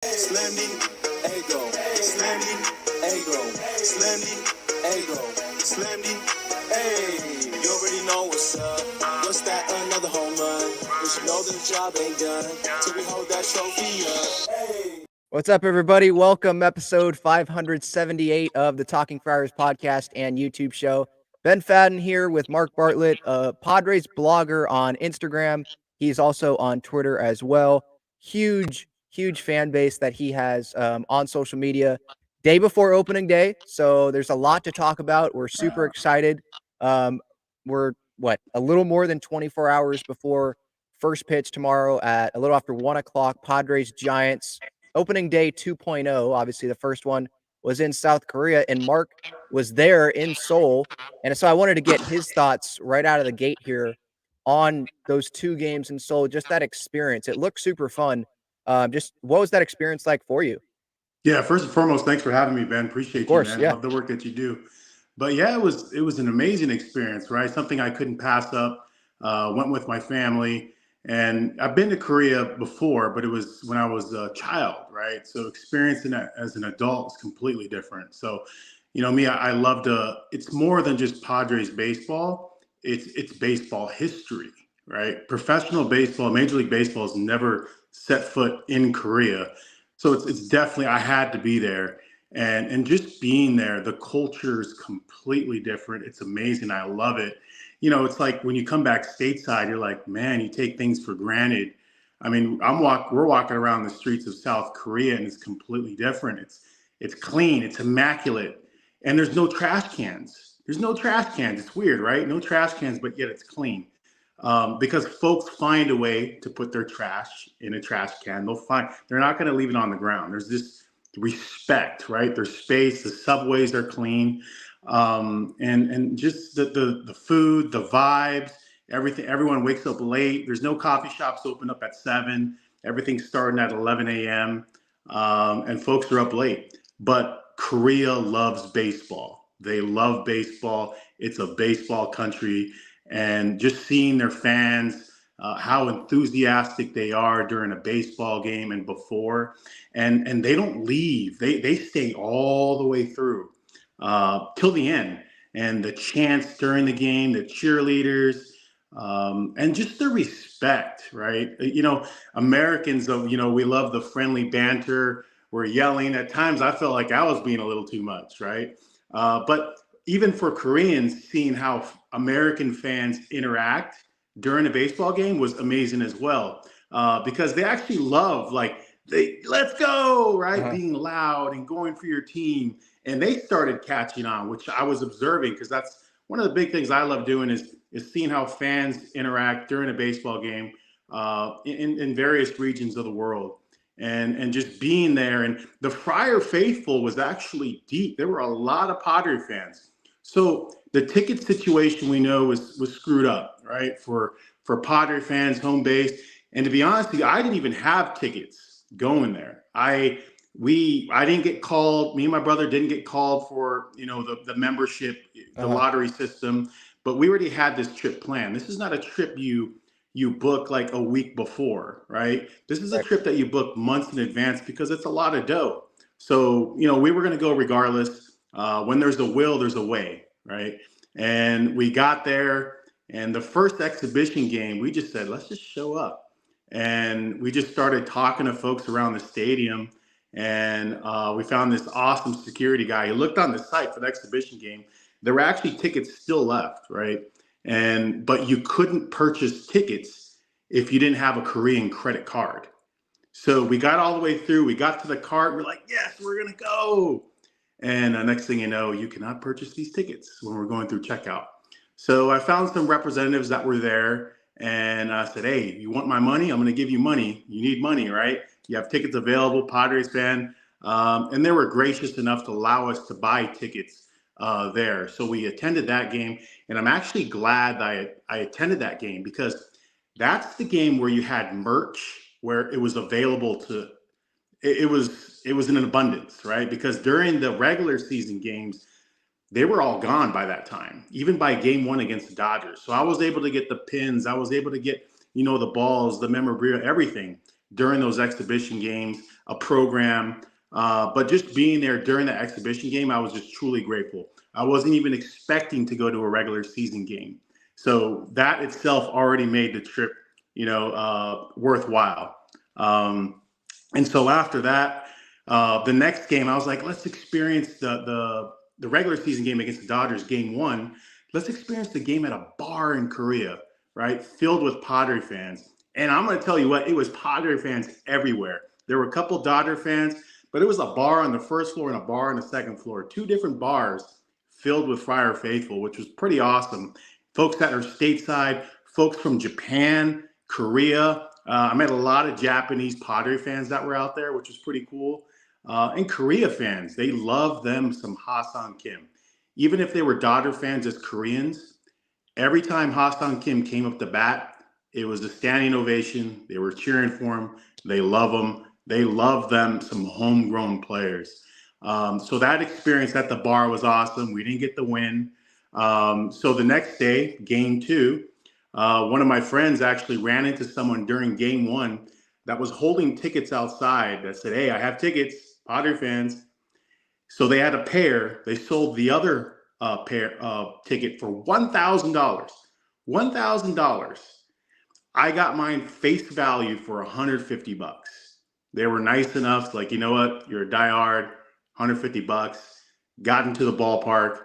Slendy, ego, Slendy, ego, Slendy, ego, Slendy, hey, you already know what's up. What's that? Another home run. But you know the job ain't done till we hold that trophy up. Hey. What's up, everybody? Welcome, episode 578 of the Talking Friars podcast and YouTube show. Ben Fadden here with Mark Bartlett, Padres blogger on Instagram. He's also on Twitter as well. Huge fan base that he has on social media. Day before opening day, so there's a lot to talk about. We're super excited. We're a little more than 24 hours before first pitch tomorrow at a little after 1 o'clock. Padres Giants. Opening day 2.0. Obviously, the first one was in South Korea, and Mark was there in Seoul. And so I wanted to get his thoughts right out of the gate here on those two games in Seoul, just that experience. It looked super fun. Just what was that experience like for you? Yeah, first and foremost, thanks for having me, Ben. Appreciate Of course, you, man. yeah. Love the work that you do. But yeah, it was an amazing experience, right? Something I couldn't pass up. Went with my family. And I've been to Korea before, but it was when I was a child, right? So experiencing that as an adult is completely different. So, you know, me, I love to, it's more than just Padres baseball. It's baseball history, right? Professional baseball, Major League Baseball has never set foot in Korea. So it's definitely, I had to be there. And just being there, the culture is completely different. It's amazing. I love it. You know, it's like when you come back stateside, you're like, man, you take things for granted. I mean, we're walking around the streets of South Korea and it's completely different. It's clean, it's immaculate, and there's no trash cans. There's no trash cans. It's weird, right? No trash cans, but yet it's clean. Because folks find a way to put their trash in a trash can. They're not going to leave it on the ground. There's this respect, right? There's space. The subways are clean. And just the food, the vibes, everything. Everyone wakes up late. There's no coffee shops open up at 7. Everything's starting at 11 a.m. And folks are up late. But Korea loves baseball. They love baseball. It's a baseball country. And just seeing their fans, how enthusiastic they are during a baseball game and before, and they don't leave. They stay all the way through till the end. And the chants during the game, the cheerleaders, and just the respect, right? You know, Americans, we love the friendly banter. We're yelling. At times, I felt like I was being a little too much, right? But even for Koreans, seeing how American fans interact during a baseball game was amazing as well, because they actually love, let's go, right? Uh-huh. Being loud and going for your team. And they started catching on, which I was observing, because that's one of the big things I love doing is seeing how fans interact during a baseball game in various regions of the world. And just being there. And the Friar faithful was actually deep. There were a lot of Padre fans. So the ticket situation we know was screwed up, right? For Padre fans, home base. And to be honest with you, I didn't even have tickets going there. I didn't get called. Me and my brother didn't get called for, the membership, the lottery system. But we already had this trip planned. This is not a trip you book like a week before, right? This is a trip that you book months in advance because it's a lot of dough. So, we were going to go regardless. When there's a will, there's a way, right? And we got there, and the first exhibition game, we just said, let's just show up. And we just started talking to folks around the stadium, and we found this awesome security guy. He looked on the site for the exhibition game. There were actually tickets still left, right? But you couldn't purchase tickets if you didn't have a Korean credit card. So we got all the way through. We got to the card. We're like, yes, we're going to go. And next thing you know, you cannot purchase these tickets when we're going through checkout. So I found some representatives that were there, and I said, hey, you want my money? I'm going to give you money. You need money, right? You have tickets available, Padres fan. And they were gracious enough to allow us to buy tickets there. So we attended that game, and I'm actually glad that I attended that game, because that's the game where you had merch, where it was available to, it was in an abundance, right? Because during the regular season games, they were all gone by that time, even by game 1 against the Dodgers. So I was able to get the pins. I was able to get, the balls, the memorabilia, everything during those exhibition games. a program. But just being there during the exhibition game, I was just truly grateful. I wasn't even expecting to go to a regular season game. So that itself already made the trip, worthwhile. And so after that, the next game, I was like, let's experience the regular season game against the Dodgers, game one. Let's experience the game at a bar in Korea, right? Filled with Padre fans. And I'm going to tell you what, it was Padre fans everywhere. There were a couple Dodger fans, but it was a bar on the first floor and a bar on the second floor. Two different bars filled with Friar Faithful, which was pretty awesome. Folks that are stateside, folks from Japan, Korea. I met a lot of Japanese Padre fans that were out there, which was pretty cool. And Korea fans, they love them some Ha-Seong Kim. Even if they were Dodger fans as Koreans, every time Ha-Seong Kim came up to bat, it was a standing ovation. They were cheering for him. They love him. They love them some homegrown players. So that experience at the bar was awesome. We didn't get the win. So the next day, game two, one of my friends actually ran into someone during game one that was holding tickets outside that said, hey, I have tickets, Padre fans. So they had a pair. They sold the other ticket for $1,000. $1,000. I got mine face value for $150. They were nice enough, like, you know what? You're a diehard, $150. Got into the ballpark.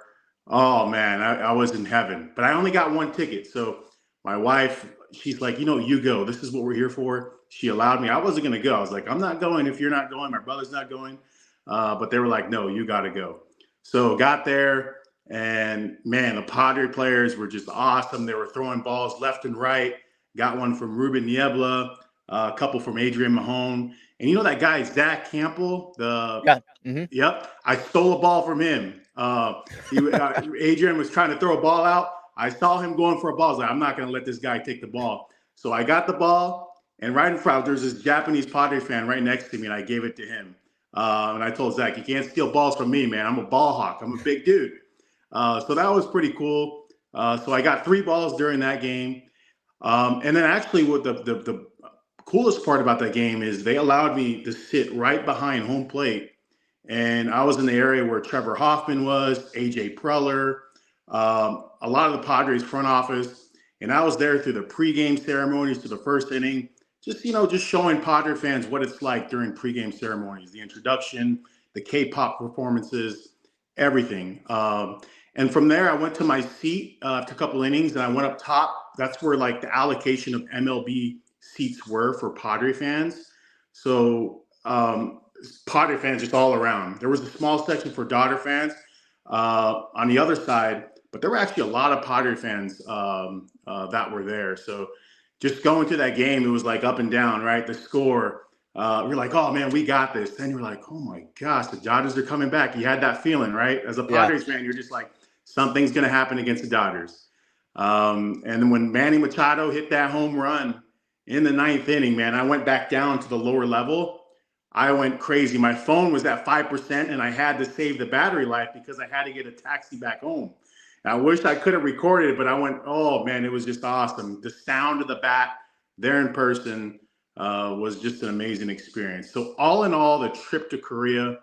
Oh man, I was in heaven. But I only got one ticket. So my wife, she's like, you go. This is what we're here for. She allowed me. I wasn't going to go. I was like, I'm not going if you're not going. My brother's not going. But they were like, no, you got to go. So got there, and man, the Padre players were just awesome. They were throwing balls left and right. Got one from Ruben Niebla, a couple from Adrian Mahone. And you know that guy, Zach Campbell? Yep. I stole a ball from him. Adrian was trying to throw a ball out. I saw him going for a ball. I was like, I'm not going to let this guy take the ball. So I got the ball, and right in front, there's this Japanese Padre fan right next to me, and I gave it to him. And I told Zach, you can't steal balls from me, man. I'm a ball hawk. I'm a big dude. So that was pretty cool. So I got 3 balls during that game. And then actually what the coolest part about that game is they allowed me to sit right behind home plate. And I was in the area where Trevor Hoffman was, AJ Preller, a lot of the Padres front office. And I was there through the pregame ceremonies to the first inning, just showing Padre fans what it's like during pregame ceremonies, the introduction, the K-pop performances, everything. And from there, I went to my seat after a couple innings, and I went up top. That's where like the allocation of MLB seats were for Padre fans. So Padre fans just all around. There was a small section for Dodger fans on the other side, but there were actually a lot of Padre fans that were there. So just going to that game, it was like up and down, right? The score, you're like, oh man, we got this. Then you're like, oh my gosh, the Dodgers are coming back. You had that feeling, right? As a Padres fan, you're just like, something's going to happen against the Dodgers. And then when Manny Machado hit that home run in the 9th inning, man, I went back down to the lower level. I went crazy. My phone was at 5%, and I had to save the battery life because I had to get a taxi back home. And I wish I could have recorded it, but I went, oh, man, it was just awesome. The sound of the bat there in person was just an amazing experience. So all in all, the trip to Korea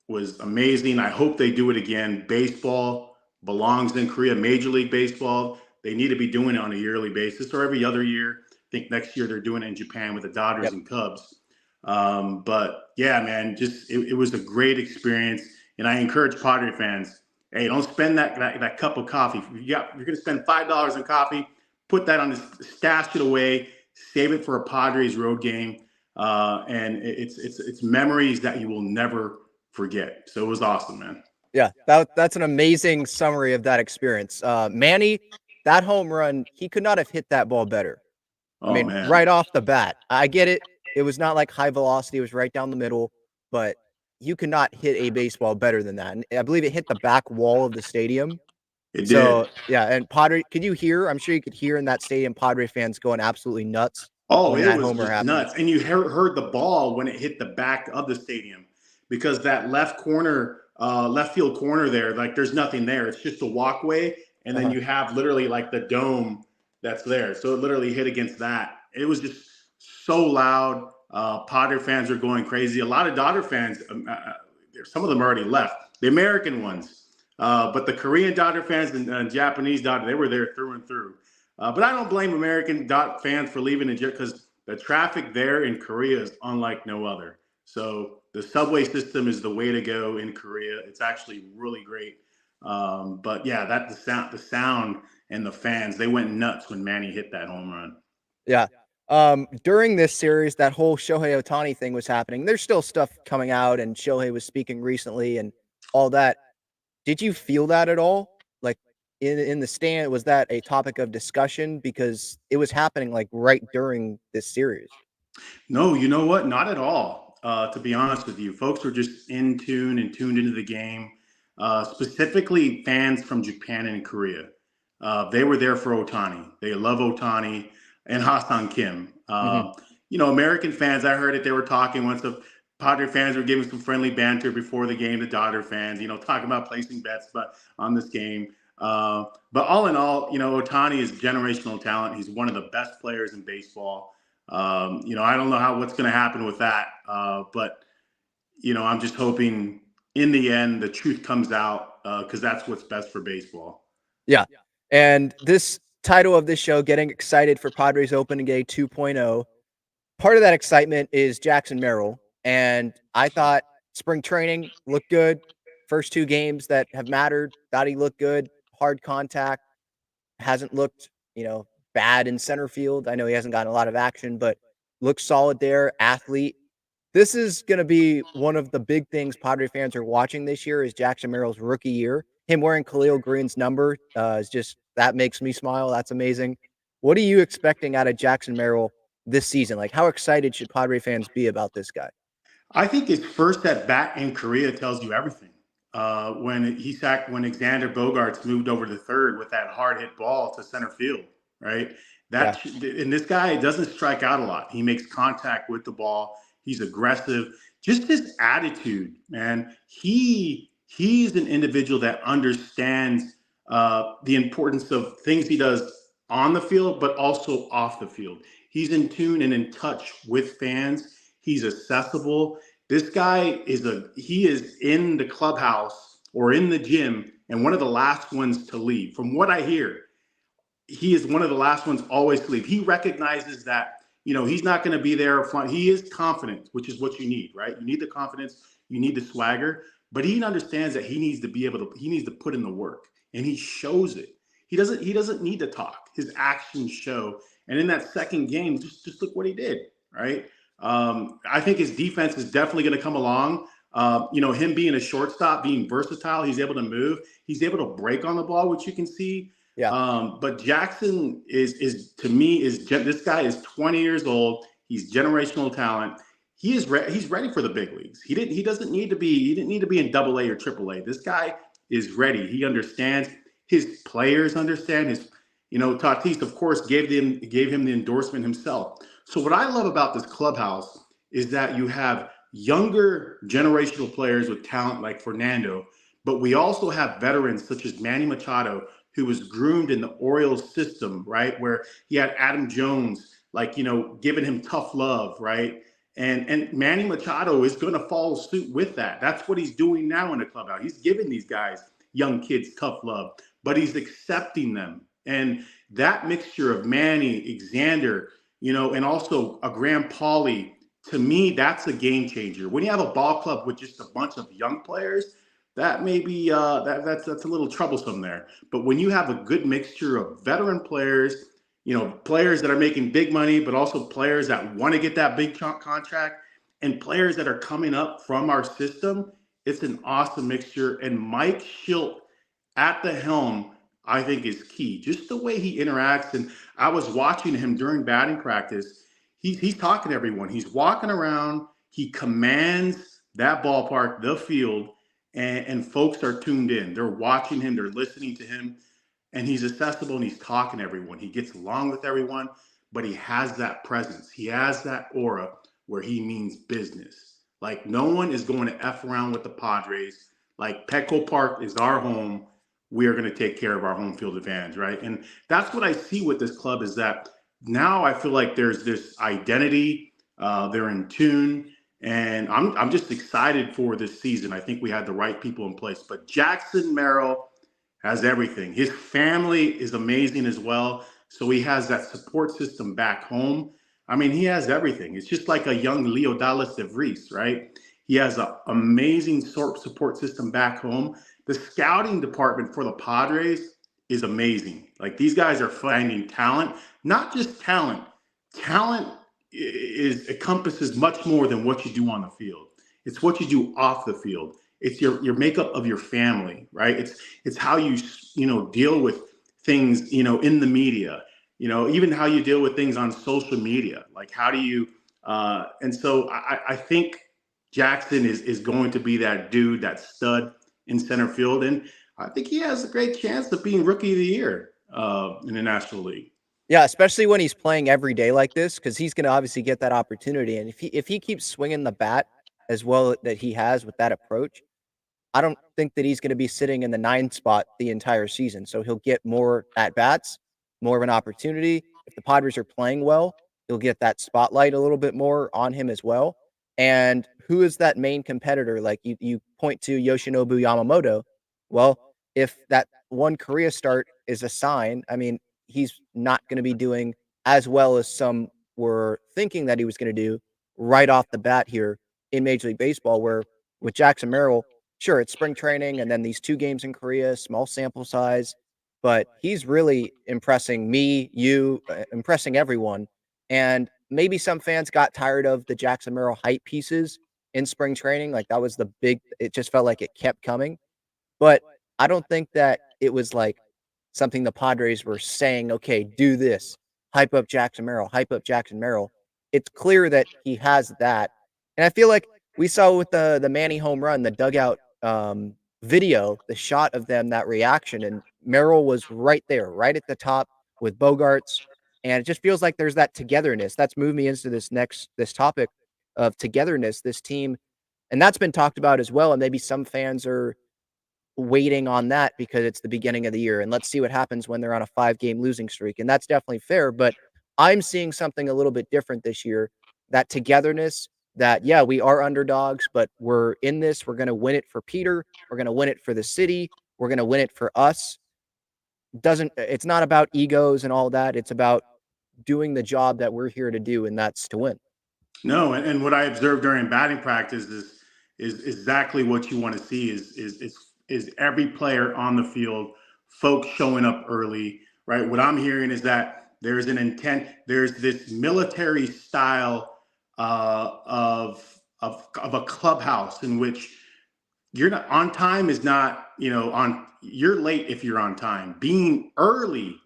was amazing. I hope they do it again. Baseball belongs in Korea. Major League Baseball, they need to be doing it on a yearly basis or every other year. I think next year they're doing it in Japan with the Dodgers and Cubs. But yeah, man, just it was a great experience. And I encourage Padre fans, hey, don't spend that cup of coffee. You're going to spend $5 on coffee, put that on stash it away, save it for a Padres road game. And it's memories that you will never forget. So it was awesome, man. Yeah, that's an amazing summary of that experience. Manny, that home run, he could not have hit that ball better. Man. Right off the bat. I get it. It was not like high velocity. It was right down the middle, but you could not hit a baseball better than that. And I believe it hit the back wall of the stadium. It did. Yeah, and Padre, could you hear? I'm sure you could hear in that stadium Padre fans going absolutely nuts. Oh, it was just nuts. And you heard the ball when it hit the back of the stadium because that left field corner there, like there's nothing there. It's just a walkway. And then you have literally like the dome that's there. So it literally hit against that. It was just so loud, Padre fans are going crazy. A lot of Dodger fans, some of them already left. The American ones, but the Korean Dodger fans and Japanese Dodger, they were there through and through. But I don't blame American fans for leaving because the traffic there in Korea is unlike no other. So the subway system is the way to go in Korea. It's actually really great. But yeah, the sound and the fans, they went nuts when Manny hit that home run. Yeah. During this series, that whole Shohei Otani thing was happening. There's still stuff coming out, and Shohei was speaking recently and all that. Did you feel that at all? Like in the stand, was that a topic of discussion? Because it was happening like right during this series. No, you know what? Not at all. To be honest with you, folks were just in tune and tuned into the game. Specifically, fans from Japan and Korea. They were there for Otani. They love Otani and Ha-Seong Kim. Mhm. American fans. I heard it. They were talking once. The Padre fans were giving some friendly banter before the game. The Dodger fans, talking about placing bets, on this game. But all in all, Otani is generational talent. He's one of the best players in baseball. I don't know what's going to happen with that, but I'm just hoping in the end the truth comes out because that's what's best for baseball. Yeah. And this title of this show, Getting Excited for Padres Opening Day 2.0, part of that excitement is Jackson Merrill. And I thought spring training looked good. First two games that have mattered, thought he looked good. Hard contact, hasn't looked, bad in center field. I know he hasn't gotten a lot of action, but looks solid there. Athlete. This is going to be one of the big things Padre fans are watching this year is Jackson Merrill's rookie year. Him wearing Khalil Green's number is just, that makes me smile. That's amazing. What are you expecting out of Jackson Merrill this season? Like, how excited should Padre fans be about this guy? I think his first at bat in Korea tells you everything. When Xander Bogaerts moved over to third with that hard hit ball to center field, right? And this guy doesn't strike out a lot. He makes contact with the ball. He's aggressive. Just his attitude, man. He's an individual that understands the importance of things he does on the field, but also off the field. He's in tune and in touch with fans. He's accessible. This guy is in the clubhouse or in the gym and one of the last ones to leave. From what I hear, he is one of the last ones always to leave. He recognizes that, he's not going to be there up front. He is confident, which is what you need, right? You need the confidence, you need the swagger, but he understands that he needs to put in the work, and he shows it. He doesn't need to talk. His actions show. And in that second game, just look what he did, right? I think his defense is definitely going to come along. Him being a shortstop, being versatile, he's able to move. He's able to break on the ball, which you can see. Yeah. But Jackson is to me this guy is 20 years old. He's generational talent. He's ready for the big leagues. He didn't need to be in AA or AAA. This guy is ready. He understands. His players understand. Tatis, of course, gave him the endorsement himself. So what I love about this clubhouse is that you have younger generational players with talent like Fernando, but we also have veterans such as Manny Machado, who was groomed in the Orioles system, right? Where he had Adam Jones, giving him tough love, right? And Manny Machado is going to follow suit with that. That's what he's doing now in the clubhouse. He's giving these guys, young kids, tough love, but he's accepting them. And that mixture of Manny, Xander, and also a Graham Pauley, to me, that's a game changer. When you have a ball club with just a bunch of young players, that may be that's a little troublesome there. But when you have a good mixture of veteran players, players that are making big money, but also players that want to get that big contract, and players that are coming up from our system, it's an awesome mixture. And Mike Schilt at the helm, I think, is key. Just the way he interacts. And I was watching him during batting practice. He's talking to everyone. He's walking around. He commands that ballpark, the field, and folks are tuned in. They're watching him. They're listening to him. And he's accessible and he's talking to everyone. He gets along with everyone, but he has that presence. He has that aura where he means business. Like, no one is going to F around with the Padres. Like, Petco Park is our home. We are going to take care of our home field advantage, right? And that's what I see with this club is that now I feel like there's this identity. They're in tune. And I'm just excited for this season. I think we had the right people in place. But Jackson Merrill has everything. His family is amazing as well. So he has that support system back home. I mean, he has everything. It's just like a young Leo Dallas de Vries, right? He has an amazing support system back home. The scouting department for the Padres is amazing. Like, these guys are finding talent, not just talent. Talent is encompasses much more than what you do on the field. It's what you do off the field. It's your makeup of your family, right? It's how you deal with things, in the media, even how you deal with things on social media. Like, how do you and so I think Jackson is going to be that dude, that stud in center field, and I think he has a great chance of being Rookie of the Year in the National League. Yeah, especially when he's playing every day like this, because he's going to obviously get that opportunity. And if he keeps swinging the bat as well that he has with that approach, I don't think that he's going to be sitting in the 9 spot the entire season. So he'll get more at bats, more of an opportunity. If the Padres are playing well, he'll get that spotlight a little bit more on him as well. And who is that main competitor? Like, you point to Yoshinobu Yamamoto. Well, if that one Korea start is a sign, I mean, he's not going to be doing as well as some were thinking that he was going to do right off the bat here in Major League Baseball, where with Jackson Merrill, sure, it's spring training and then these 2 games in Korea, small sample size, but he's really impressing me, impressing everyone. And maybe some fans got tired of the Jackson Merrill hype pieces in spring training. Like, that was it just felt like it kept coming. But I don't think that it was like something the Padres were saying, okay, do this, hype up Jackson Merrill, hype up Jackson Merrill. It's clear that he has that. And I feel like we saw with the Mannys home run, the dugout video, the shot of them, that reaction, and Merrill was right there, right at the top with Bogarts. And it just feels like there's that togetherness. That's moved me into this topic of togetherness, this team. And that's been talked about as well. And maybe some fans are waiting on that because it's the beginning of the year and let's see what happens when they're on a 5-game losing streak. And that's definitely fair, but I'm seeing something a little bit different this year. That togetherness, that, yeah, we are underdogs, but we're in this. We're going to win it for Peter. We're going to win it for the city. We're going to win it for us. It's not about egos and all that. It's about doing the job that we're here to do, and that's to win. No, and what I observed during batting practice is exactly what you want to see is every player on the field, folks showing up early, right? What I'm hearing is that there's an intent, there's this military style of a clubhouse in which you're not on time is not, you're late if you're on time. Being early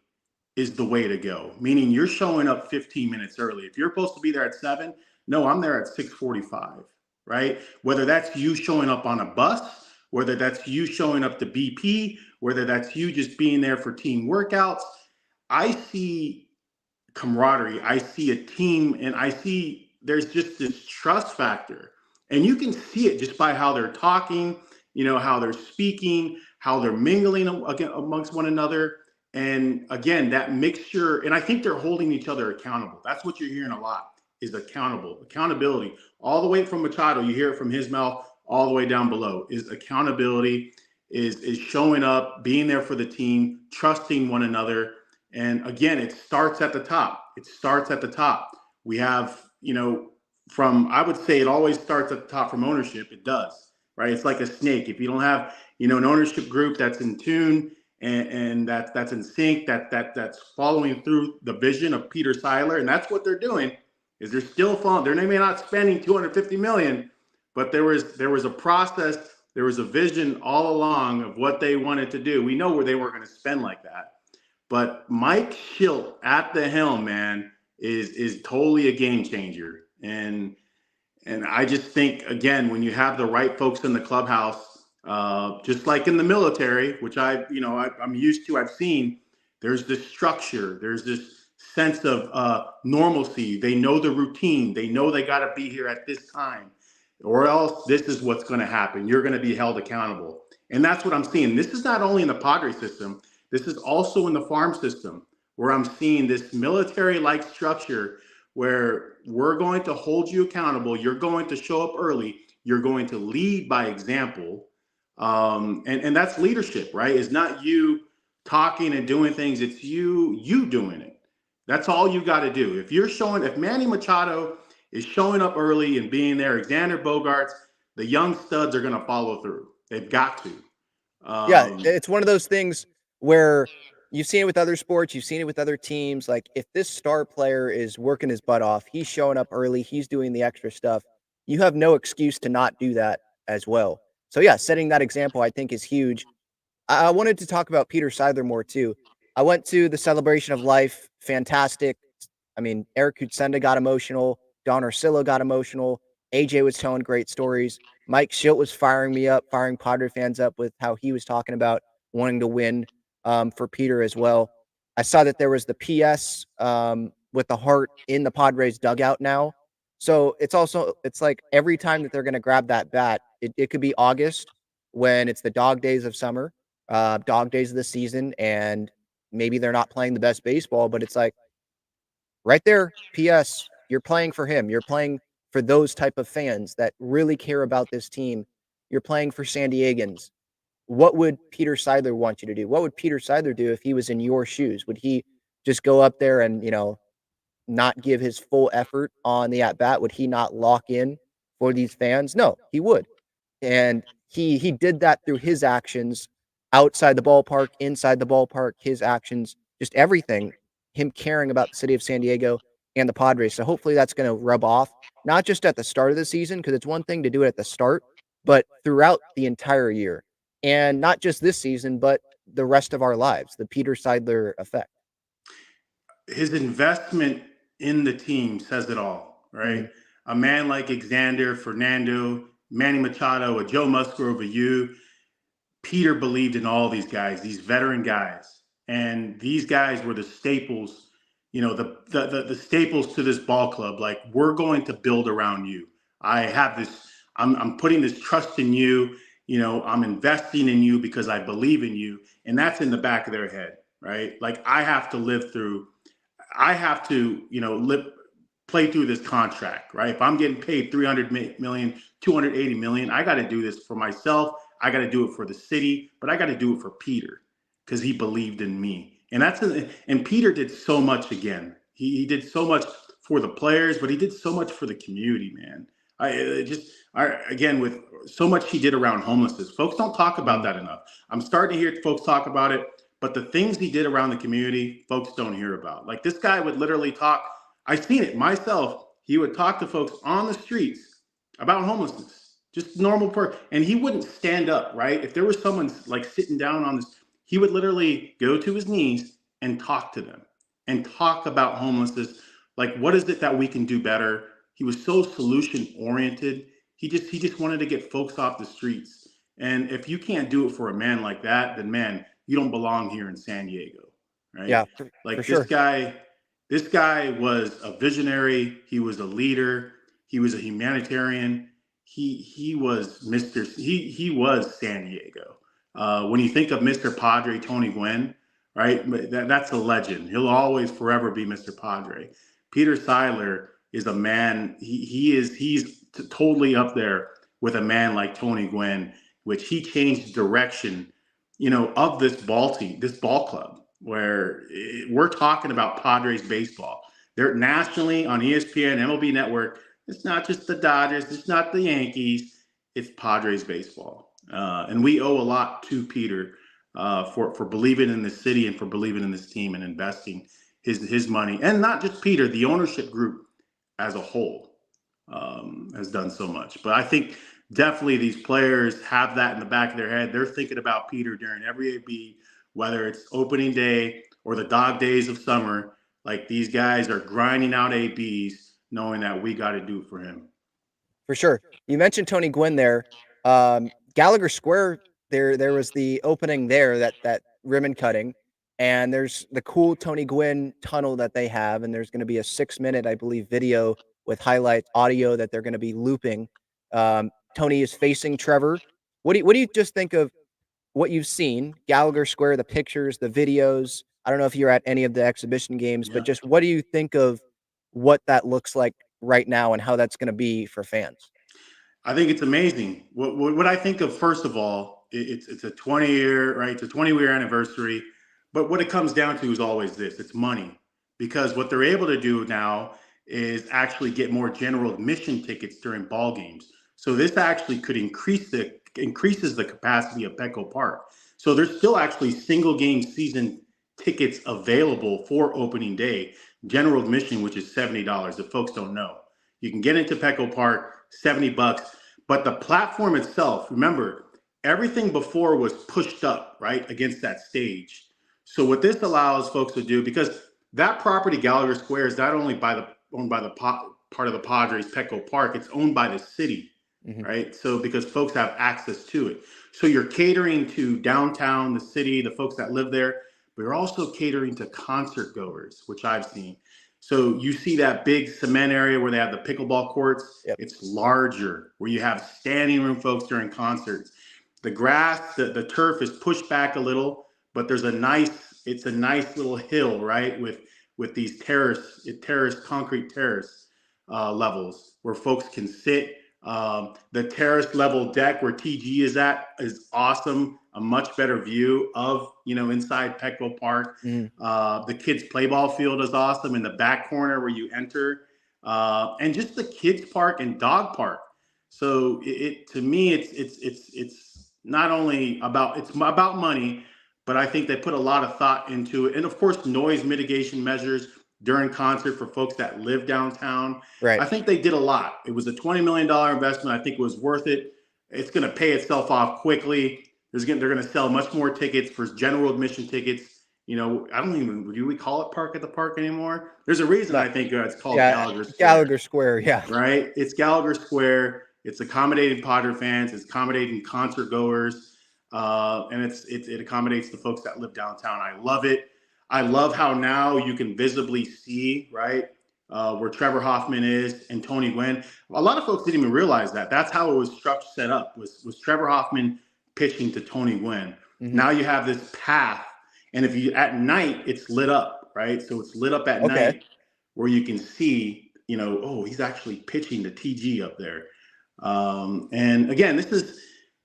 is the way to go, meaning you're showing up 15 minutes early. If you're supposed to be there at 7, no, I'm there at 6:45, right? Whether that's you showing up on a bus, whether that's you showing up to BP, whether that's you just being there for team workouts, I see camaraderie. I see a team, and I see there's just this trust factor. And you can see it just by how they're talking, how they're speaking, how they're mingling amongst one another. And again, that mixture, and I think they're holding each other accountable. That's what you're hearing a lot, is accountability. All the way from Machado, you hear it from his mouth, all the way down below, is accountability, is showing up, being there for the team, trusting one another. And again, it starts at the top. We have, I would say it always starts at the top from ownership. It does, right? It's like a snake. If you don't have, an ownership group that's in tune and that's in sync, that's following through the vision of Peter Sidler, and that's what they're doing, is they're still following. They may not spending $250 million, but there was a process, there was a vision all along of what they wanted to do. We know where they weren't going to spend like that. But Mike Shildt at the helm, man, is totally a game changer. And I just think, again, when you have the right folks in the clubhouse, just like in the military, which I'm used to, I've seen, there's this structure, there's this sense of normalcy. They know the routine. They know they got to be here at this time, or else this is what's going to happen. You're going to be held accountable. And that's what I'm seeing. This is not only in the Padres system. This is also in the farm system, where I'm seeing this military-like structure where we're going to hold you accountable. You're going to show up early. You're going to lead by example. And that's leadership, right? It's not you talking and doing things. It's you doing it. That's all you got to do. If Manny Machado is showing up early and being there, Xander Bogaerts, the young studs are going to follow through. They've got to. Yeah, it's one of those things where you've seen it with other sports, you've seen it with other teams. Like, if this star player is working his butt off, he's showing up early, he's doing the extra stuff, you have no excuse to not do that as well. So yeah, setting that example, I think, is huge. I wanted to talk about Peter Seidler more too. I went to the celebration of life. Fantastic. I mean, Eric Kutsenda got emotional. Don Orsillo got emotional. AJ was telling great stories. Mike Schilt was firing me up, firing Padre fans up with how he was talking about wanting to win for Peter as well. I saw that there was the PS with the heart in the Padres dugout now. So it's like every time that they're going to grab that bat, it could be August when it's the dog days of summer, dog days of the season, and maybe they're not playing the best baseball, but it's like right there, PS, you're playing for him. You're playing for those type of fans that really care about this team. You're playing for San Diegans. What would Peter Seidler want you to do? What would Peter Seidler do if he was in your shoes? Would he just go up there and, not give his full effort on the at bat? Would he not lock in for these fans? No, he would. And he did that through his actions outside the ballpark, inside the ballpark, his actions, just everything, him caring about the city of San Diego and the Padres. So hopefully that's going to rub off, not just at the start of the season, because it's one thing to do it at the start, but throughout the entire year. And not just this season, but the rest of our lives, the Peter Seidler effect. His investment in the team says it all, right? A man like Xander, Fernando, Manny Machado, a Joe Musgrove, a you, Peter believed in all these guys, these veteran guys. And these guys were the staples, the staples to this ball club. Like, we're going to build around you. I'm putting this trust in you. I'm investing in you because I believe in you. And that's in the back of their head, right? Like, I have to play through this contract, right? If I'm getting paid 300 million, 280 million, I got to do this for myself. I got to do it for the city, but I got to do it for Peter because he believed in me. And Peter did so much again. He did so much for the players, but he did so much for the community, man. Again, with so much he did around homelessness. Folks don't talk about that enough. I'm starting to hear folks talk about it, but the things he did around the community, folks don't hear about. Like, this guy would literally talk. I've seen it myself. He would talk to folks on the streets about homelessness, just normal person. And he wouldn't stand up, right? If there was someone like sitting down on this, he would literally go to his knees and talk to them and talk about homelessness. Like, what is it that we can do better? He was so solution oriented. He just wanted to get folks off the streets. And if you can't do it for a man like that, then man, you don't belong here in San Diego, right? Yeah, like for sure. This guy was a visionary. He was a leader. He was a humanitarian. He was he was San Diego. When you think of Mr. Padre Tony Gwynn, right? That's a legend. He'll always forever be Mr. Padre. Peter Seidler is a man. He's totally up there with a man like Tony Gwynn, which he changed direction, of this ball club, where we're talking about Padres baseball. They're nationally on ESPN, MLB Network. It's not just the Dodgers. It's not the Yankees. It's Padres baseball. And we owe a lot to Peter for believing in the city and for believing in this team and investing his money. And not just Peter, the ownership group as a whole has done so much. But I think definitely these players have that in the back of their head. They're thinking about Peter during every AB, whether it's opening day or the dog days of summer. Like, these guys are grinding out ABs, knowing that we got to do for him. For sure. You mentioned Tony Gwynn there. Gallagher Square, there was the opening there, that ribbon cutting, and there's the cool Tony Gwynn tunnel that they have, and there's going to be a 6-minute, I believe, video with highlight audio that they're going to be looping. Tony is facing Trevor. What do you just think of what you've seen, Gallagher Square, the pictures, the videos? I don't know if you're at any of the exhibition games, but just what do you think of what that looks like right now and how that's going to be for fans? I think it's amazing. What I think of, first of all, it's a 20-year, right? It's a 20-year anniversary. But what it comes down to is always this: it's money. Because what they're able to do now is actually get more general admission tickets during ball games. So this actually could increases the capacity of Petco Park. So there's still actually single game season tickets available for opening day. General admission, which is $70, if folks don't know. You can get into Petco Park, $70. But the platform itself, remember, everything before was pushed up, right, against that stage. So what this allows folks to do, because that property, Gallagher Square, is not only owned by the part of the Padres, Petco Park, it's owned by the city, Mm-hmm. right? So because folks have access to it. So you're catering to downtown, the city, the folks that live there, but you're also catering to concert goers, which I've seen. So you see that big cement area where they have the pickleball courts. Yep. It's larger, where you have standing room folks during concerts. The grass, the turf is pushed back a little, but it's a nice little hill, right? With these concrete terrace levels where folks can sit. The terrace level deck where TG is at is awesome. A much better view of, inside Petco Park. Mm-hmm. The kids' play ball field is awesome in the back corner where you enter, and just the kids' park and dog park. So to me, it's not only about money, but I think they put a lot of thought into it, and of course, noise mitigation measures during concert for folks that live downtown. Right. I think they did a lot. It was a $20 million investment. I think it was worth it. It's going to pay itself off quickly. They're going to sell much more tickets for general admission tickets. I don't even, do we call it Park at the Park anymore? There's a reason I think it's called Gallagher Square. Gallagher Square, yeah. Right? It's Gallagher Square. It's accommodating Padre fans. It's accommodating concert goers. And it accommodates the folks that live downtown. I love it. I love how now you can visibly see, right, where Trevor Hoffman is and Tony Gwynn. A lot of folks didn't even realize that. That's how it was set up, was Trevor Hoffman pitching to Tony Gwynn. Mm-hmm. Now you have this path, and at night, it's lit up, right? So it's lit up at night where you can see, oh, he's actually pitching to TG up there. And again,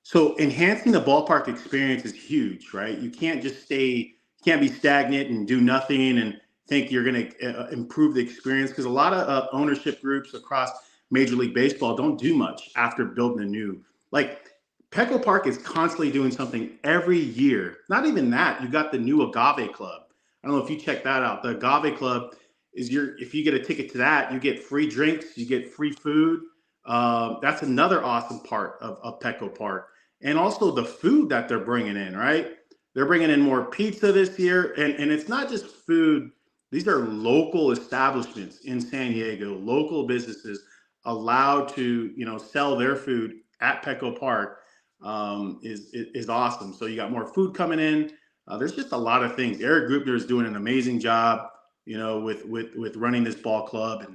so enhancing the ballpark experience is huge, right? You can't be stagnant and do nothing and think you're going to improve the experience, because a lot of ownership groups across Major League Baseball don't do much after building a new. Like Petco Park is constantly doing something every year. Not even that. You got the new Agave Club. I don't know if you check that out. The Agave Club is if you get a ticket to that, you get free drinks, you get free food. That's another awesome part of Petco Park. And also the food that they're bringing in, right? They're bringing in more pizza this year. And it's not just food. These are local establishments in San Diego, local businesses allowed to, sell their food at Petco Park. Is awesome. So you got more food coming in. There's just a lot of things. Eric Grupner is doing an amazing job, with running this ball club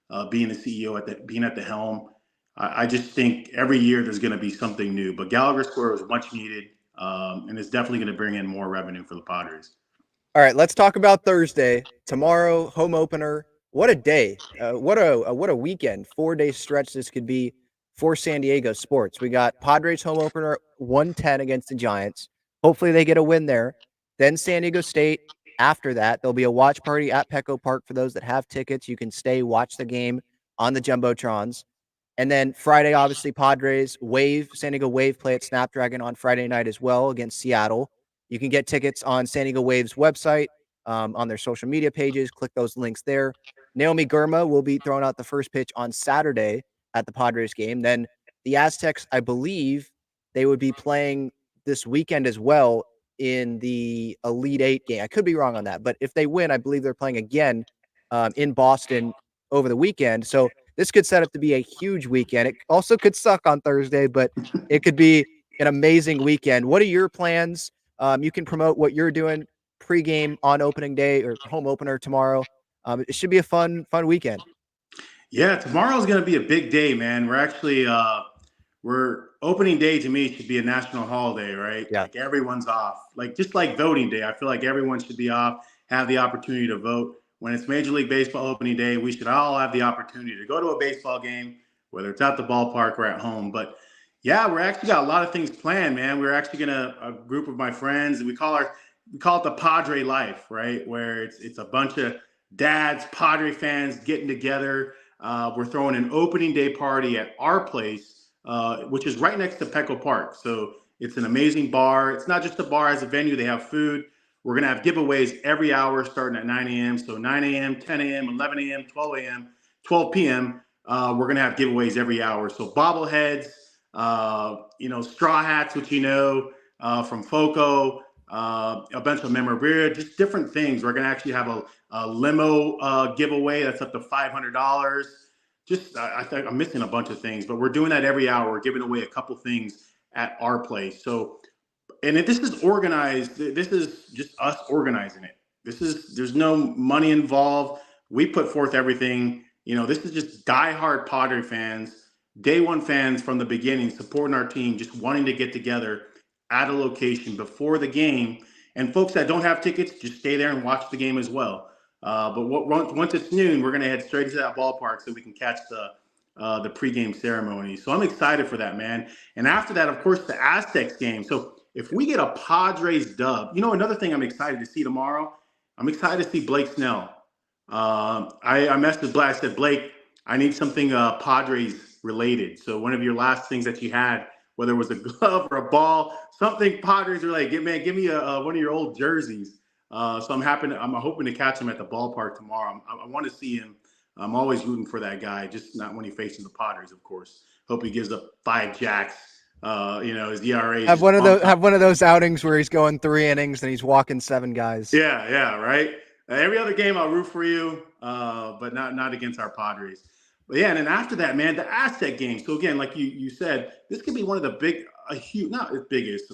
and being the CEO being at the helm. I just think every year there's going to be something new. But Gallagher Square was much needed, and it's definitely going to bring in more revenue for the Padres. All right, let's talk about Thursday. Tomorrow, home opener. What a day. What a weekend. 4-day stretch this could be for San Diego sports. We got Padres home opener 110 against the Giants. Hopefully they get a win there. Then San Diego State. After that, there'll be a watch party at Petco Park for those that have tickets. You can stay, watch the game on the Jumbotrons. And then Friday, obviously, Padres, San Diego Wave play at Snapdragon on Friday night as well against Seattle. You can get tickets on San Diego Wave's website, on their social media pages. Click those links there. Naomi Gurma will be throwing out the first pitch on Saturday at the Padres game. Then the Aztecs, I believe, they would be playing this weekend as well in the Elite Eight game. I could be wrong on that, but if they win, I believe they're playing again in Boston over the weekend. So this could set up to be a huge weekend. It also could suck on Thursday, but it could be an amazing weekend. What are your plans? You can promote what you're doing pregame on opening day or home opener tomorrow. It should be a fun weekend. Yeah, tomorrow's going to be a big day, man. We're actually we're opening day. To me should be a national holiday, right? Yeah. Like everyone's off. Like just like voting day, I feel like everyone should be off, have the opportunity to vote. when it's Major League Baseball opening day, we should all have the opportunity to go to a baseball game, whether it's at the ballpark or at home. But yeah, we're actually got a lot of things planned, man. We're actually a group of my friends, and we call it the Padre Life, right? Where it's a bunch of dads, Padre fans getting together. We're throwing an opening day party at our place, which is right next to Petco Park. So it's an amazing bar. It's not just a bar as a venue. They have food. We're going to have giveaways every hour starting at 9 a.m. So 9 a.m., 10 a.m., 11 a.m., 12 a.m., 12 p.m. We're going to have giveaways every hour. So bobbleheads, straw hats, which from Foco, a bunch of memorabilia, just different things. We're going to actually have a limo giveaway that's up to $500. I think I'm missing a bunch of things, but we're doing that every hour. We're giving away a couple things at our place. So, and if this is organized, this is just us organizing it. There's no money involved. We put forth everything. This is just diehard Padre fans, day one fans from the beginning, supporting our team, just wanting to get together at a location before the game. And folks that don't have tickets, just stay there and watch the game as well. But once it's noon, we're going to head straight to that ballpark so we can catch the pregame ceremony. So I'm excited for that, man. And after that, of course, the Aztecs game. So if we get a Padres dub, another thing I'm excited to see tomorrow, I'm excited to see Blake Snell. I messaged Blake. I said, Blake, I need something Padres related. So one of your last things that you had, whether it was a glove or a ball, something Padres related, give me one of your old jerseys. So I'm hoping to catch him at the ballpark tomorrow. I want to see him. I'm always rooting for that guy, just not when he faces the Padres, of course. Hope he gives up 5 jacks. His ERA. Have one of those outings where he's going 3 innings and he's walking 7 guys. Yeah, right. Every other game I'll root for you, but not against our Padres. But yeah, and then after that, man, the Aztec game. So again, like you said, this could be one of the not as biggest,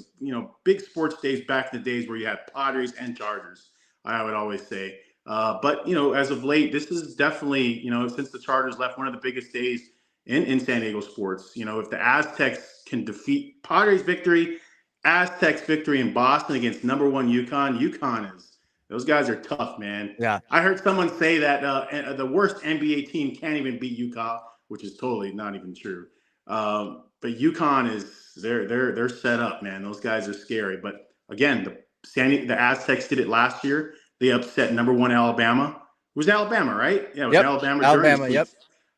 big sports days back in the days where you had Padres and Chargers. I would always say. But as of late, this is definitely, since the Chargers left, one of the biggest days in San Diego sports. If the Aztecs can defeat Padres victory, Aztecs victory in Boston against number 1 UConn those guys are tough, man. Yeah. I heard someone say that the worst NBA team can't even beat UConn, which is totally not even true. But UConn they're set up, man. Those guys are scary. But again, the Aztecs did it last year. They upset number 1 Alabama. It was Alabama, right? Yeah, it was Alabama. Alabama, yep.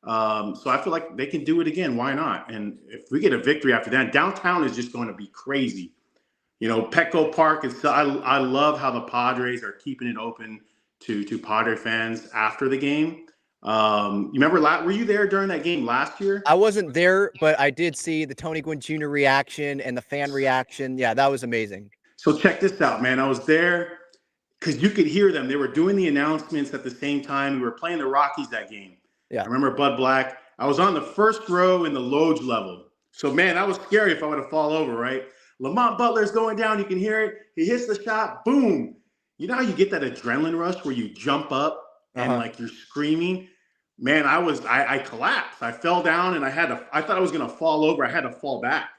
So I feel like they can do it again. Why not? And if we get a victory after that, downtown is just going to be crazy. Petco Park is. I love how the Padres are keeping it open to Padre fans after the game. You remember? Were you there during that game last year? I wasn't there, but I did see the Tony Gwynn Jr. reaction and the fan reaction. Yeah, that was amazing. So check this out, man. I was there because you could hear them. They were doing the announcements at the same time. We were playing the Rockies that game. Yeah. I remember Bud Black. I was on the first row in the Loge level. So, man, that was scary if I would have fallen over, right? Lamont Butler's going down. You can hear it. He hits the shot. Boom. You know how you get that adrenaline rush where you jump up and like you're screaming? Man, I collapsed. I fell down and I thought I was going to fall over. I had to fall back.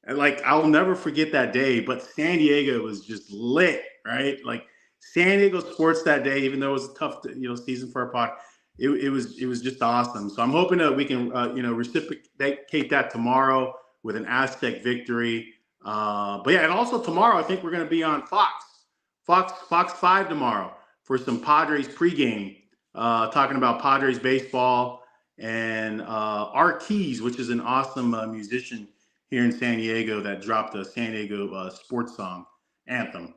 And I'll never forget that day, but San Diego was just lit, right? Like San Diego sports that day, even though it was a tough, season for our pod, it was just awesome. So I'm hoping that we can, reciprocate that tomorrow with an Aztec victory. But yeah, and also tomorrow, I think we're going to be on Fox 5 tomorrow for some Padres pregame, talking about Padres baseball and Art Keys, which is an awesome musician here in San Diego that dropped a San Diego sports song anthem.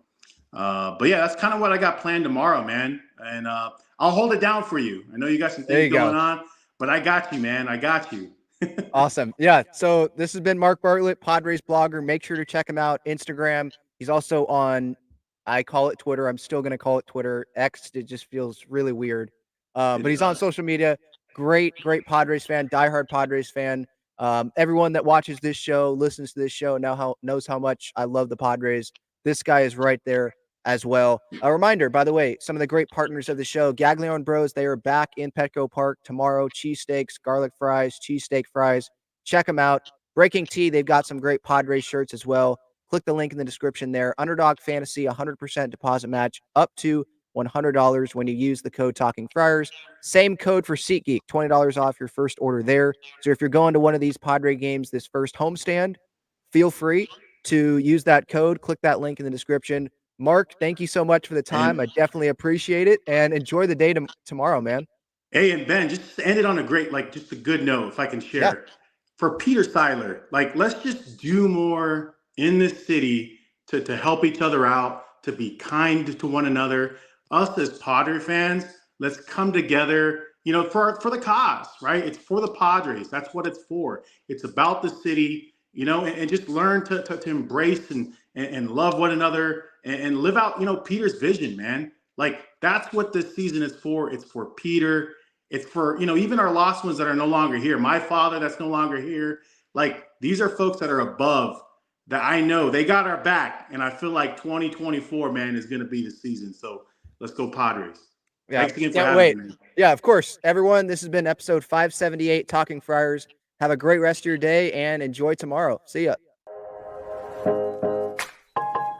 But yeah, that's kind of what I got planned tomorrow, man. And I'll hold it down for you. I know you got some things going on, but I got you, man. I got you. Awesome. Yeah. So this has been Mark Bartlett, Padres blogger. Make sure to check him out. Instagram. He's also on, I call it Twitter. I'm still going to call it Twitter. X, it just feels really weird. But he's on social media. Great Padres fan, diehard Padres fan. Everyone that watches this show, listens to this show, knows how much I love the Padres. This guy is right there as well. A reminder, by the way, some of the great partners of the show, Gaglione Bros, they are back in Petco Park tomorrow. Cheesesteaks, garlic fries, cheesesteak fries. Check them out. Breaking Tea, they've got some great Padres shirts as well. Click the link in the description there. Underdog Fantasy, 100% deposit match up to $100 when you use the code Talking Friars. Same code for SeatGeek, $20 off your first order there. So if you're going to one of these Padre games this first homestand, feel free to use that code. Click that link in the description. Mark, thank you so much for the time. I definitely appreciate it, and enjoy the day tomorrow, man. Hey, and Ben, just to end it on a great, just a good note, if I can share. Yeah. For Peter Sidler, let's just do more in this city to help each other out, to be kind to one another. Us as Padre fans, let's come together, for the cause, right? It's for the Padres. That's what it's for. It's about the city, and just learn to embrace and love one another and live out, Peter's vision, man. That's what this season is for. It's for Peter. It's for, even our lost ones that are no longer here. My father that's no longer here. These are folks that are above that I know they got our back. And I feel like 2024, man, is going to be the season. So let's go Padres. Yeah. Thanks again for having me. Yeah, of course. Everyone, this has been episode 578, Talking Friars. Have a great rest of your day and enjoy tomorrow. See ya.